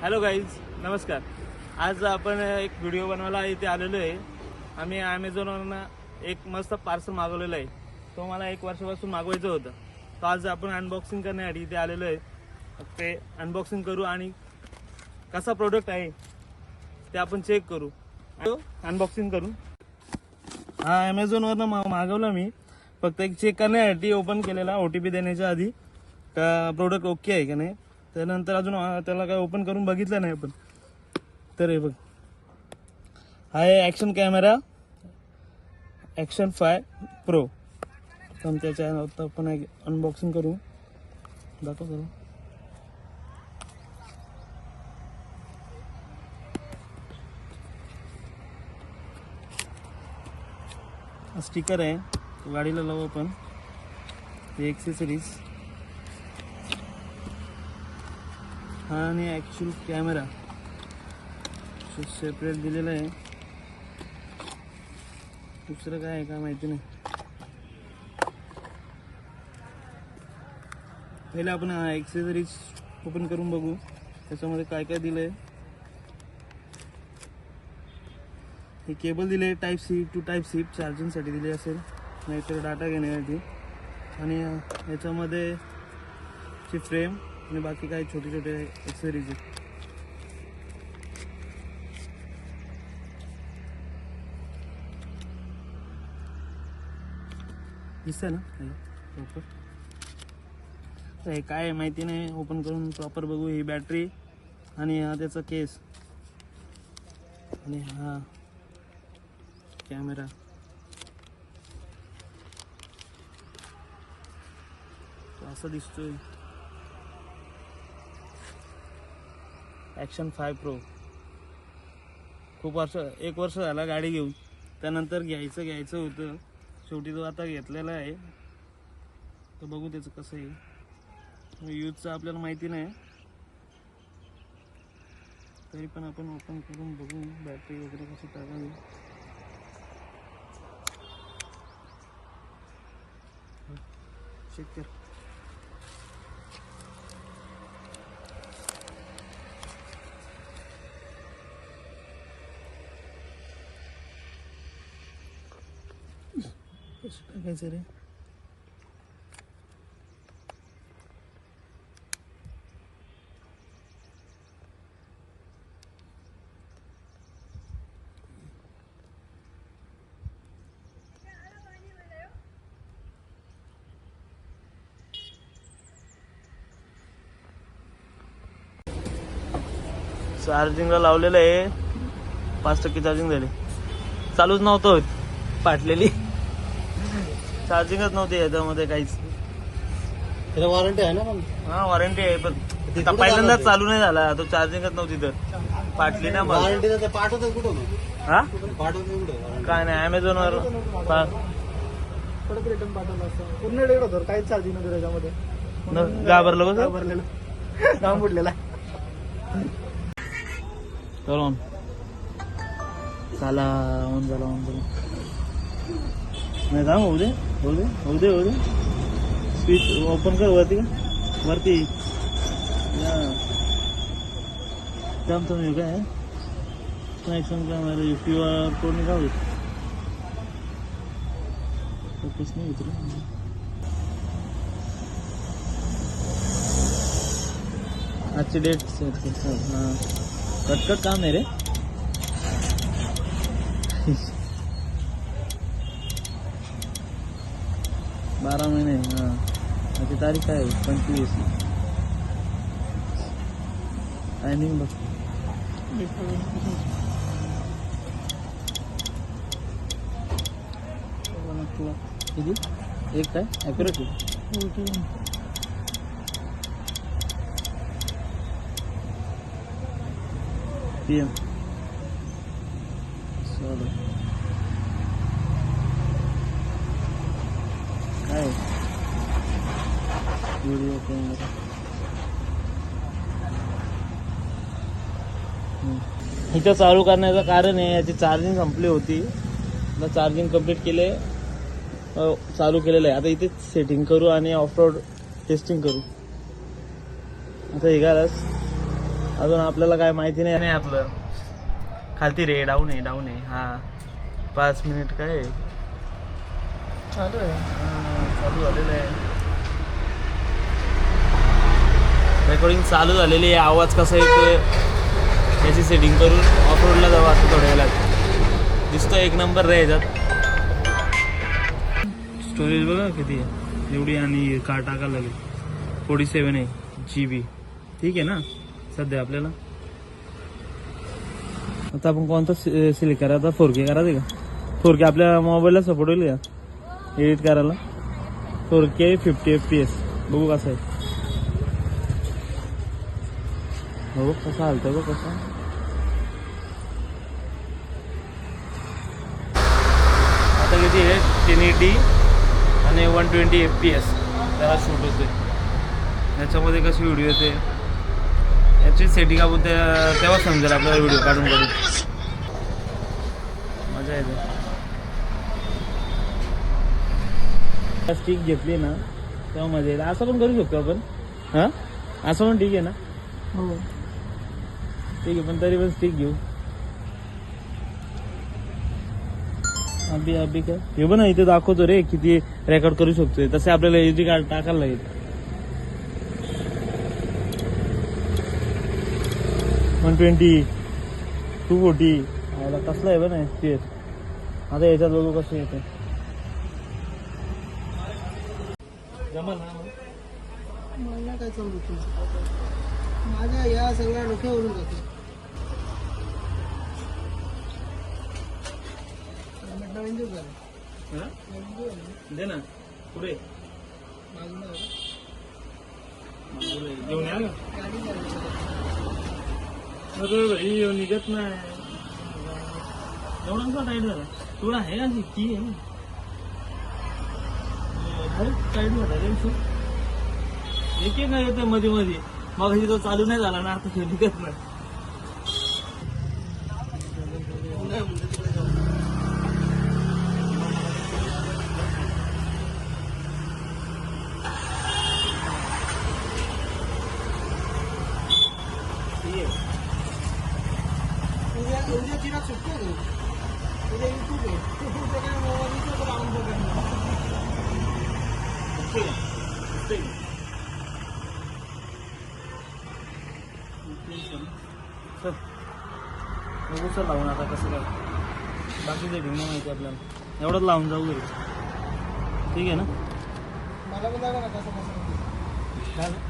Hello guys, नमस्कार. आज आपण एक व्हिडिओ बनवायला इथे आलेलो आहे. आम्ही ॲमेझॉनवरनं एक मस्त पार्सल मागवलेलं आहे. तो मला 1 वर्षापासून मागवायचं होतं. तो आज आपण अनबॉक्सिंग करण्यासाठी इथे आलेलो आहे. ते अनबॉक्सिंग करू आणि कसा प्रोडक्ट आहे ते आपण चेक करू. अनबॉक्सिंग करू. हा ॲमेझॉनवरनं मागवला मी. फक्त एक चेक करण्यासाठी ओपन केलेला OTP देण्याच्या आधी का प्रोडक्ट ओके आहे का नाही. त्यानंतर अजून त्याला काय ओपन करून बघितलं नाही आपण. तर हे बघ, हा आहे ॲक्शन कॅमेरा ॲक्शन 5 प्रो. पण त्याच्या आपण अनबॉक्सिंग करू. दाखव करू. स्टिकर आहे, गाडीला लावू आपण. हे एक्सेसरीज हा आणि ॲक्च्युअल कॅमेरा सेपरेट दिलेला आहे. दुसरं काय आहे का माहिती नाही. पहिले आपण हा एक्सेसरीज ओपन करून बघू त्याच्यामध्ये काय काय दिलं आहे. हे केबल दिले type C to type C चार्जिंगसाठी दिले असेल, नाहीतर डाटा घेण्यासाठी. आणि याच्यामध्ये ची फ्रेम आणि बाकी काही छोटे छोटे एक्सेसरीज आहेत. दिसतंय ना प्रॉपर. हे काय आहे माहिती नाही, ओपन करून प्रॉपर बघू. ही बॅटरी आणि हा त्याचा केस आणि हा कॅमेरा. असा दिसतोय ॲक्शन 5 प्रो. खूप 1 वर्ष झाला गाडी घेऊन. त्यानंतर घ्यायचं होतं. शेवटी तो आता घेतलेला आहे. तर बघू त्याचं कसं आहे. यूजचं आपल्याला माहिती नाही, तरी पण आपण ओपन करून बघू बॅटरी वगैरे कशी टाकावी. चेक कर. कसं टाकायचं रे. चार्जिंगला लावलेलं आहे. 5% चार्जिंग झाली. चालूच नव्हतं होत, फाटलेली चार्जिंगच नव्हती याच्यामध्ये काहीच. त्याला वॉरंटी आहे ना पण? हा वॉरंटी आहे, पण पहिल्यांदाच चालू नाही झाला तो. चार्जिंगच नव्हती तर फाटली ना. मग वॉरंटी पाठवतो कुठं मग? हा पाठवतो कुठं? काय नाही, ॲमेझॉनवर परत रिटर्न पाठवलं असतं. पूर्ण डेट होतं, काहीच चार्जिंग नव्हतं त्याच्यामध्ये. घाबरलो कसं. घाबरलेलं काम बुडलेला. चला चला ऑन झाला नाही थांब. होऊ दे. स्विच ओपन कर. वरती थांब तुम्ही. काय कनेक्शन कॅमेरा QR कोड निघावं. फोकस नाही उतरू. आजची डेट हां कटकट काम आहे रे. बारा महिने. हां त्याची तारीख आहे 25. टायमिंग बघ. किती एक काय ॲक्युरेट PM. काय व्हिडिओ कॅमेरा. इथं चालू करण्याचं कारण आहे, याची चार्जिंग संपली होती. चार्जिंग कंप्लीट केले, चालू केलेलं आहे. आता इथे सेटिंग करू आणि ऑफ रोड टेस्टिंग करू. आता हे घालास अजून आपल्याला काय माहिती नाही आपलं खालती रे डाऊन आहे हा 5 मिनिट काय आहे? चालू आहे. चालू झालेलं आहे रेकॉर्डिंग चालू झालेली आहे. आवाज कसा येतोय याची सेटिंग करून ऑफ रोडला जावं असं थोड्या वेळात दिसतो एक नंबर रे याच्यात. स्टोरेज बघा किती आहे एवढी आणि कार टाकायला लागेल 47 आहे GB. ठीक आहे ना सध्या आपल्याला. आता आपण कोणता सिलेक्ट करायचा 4K करायचं का 4K आपल्या मोबाईलला सपोर्ट होईल का एडिट करायला 4K 50 FPS बघू कसं आहे. हो कसं हालतंय बघ कसं. आता किती आहे 1080 आणि 120 FPS त्याला शूट होते. याच्यामध्ये कशी व्हिडिओ येते याची सेटिंग आपण तेव्हा समजेल आपल्याला व्हिडिओ काढून मजा येते. स्टिक घेतली ना तेव्हा मजा येते. असं पण करू शकतो आपण हां असं पण ठीक आहे ना. हो ठीक आहे पण तरी पण स्टिक घेऊ. अभी काय हे पण इथे दाखवतो रे किती रेकॉर्ड करू शकतोय. तसे आपल्याला एजी कार्ड टाकायला लागेल. 120 240 कसला आहे पण FPS. आता याच्यात बघू कसं येते. जमल ना मला काय समजत माझ्या या सगळ्या डोक्यावरून जाते. दे ना पुढे घेऊन या ना निघत नाही एवढा टाईट झाला थोडा आहे अशी की आहे टाईट झाला एक नाही येते मध्ये मध्ये मग तो चालू नाही झाला ना आता तो निघत नाही. उद्या चिराग सुटतो उद्या युट्यूब आहे युट्यूबचं काय मोबाईलचं लावून बघा. बघू लावून आता कसं काय बाकी सेटिंग नाही माहिती आपल्याला एवढंच लावून जाऊ घरी. ठीक आहे ना मला पण जागा ना कसं कसं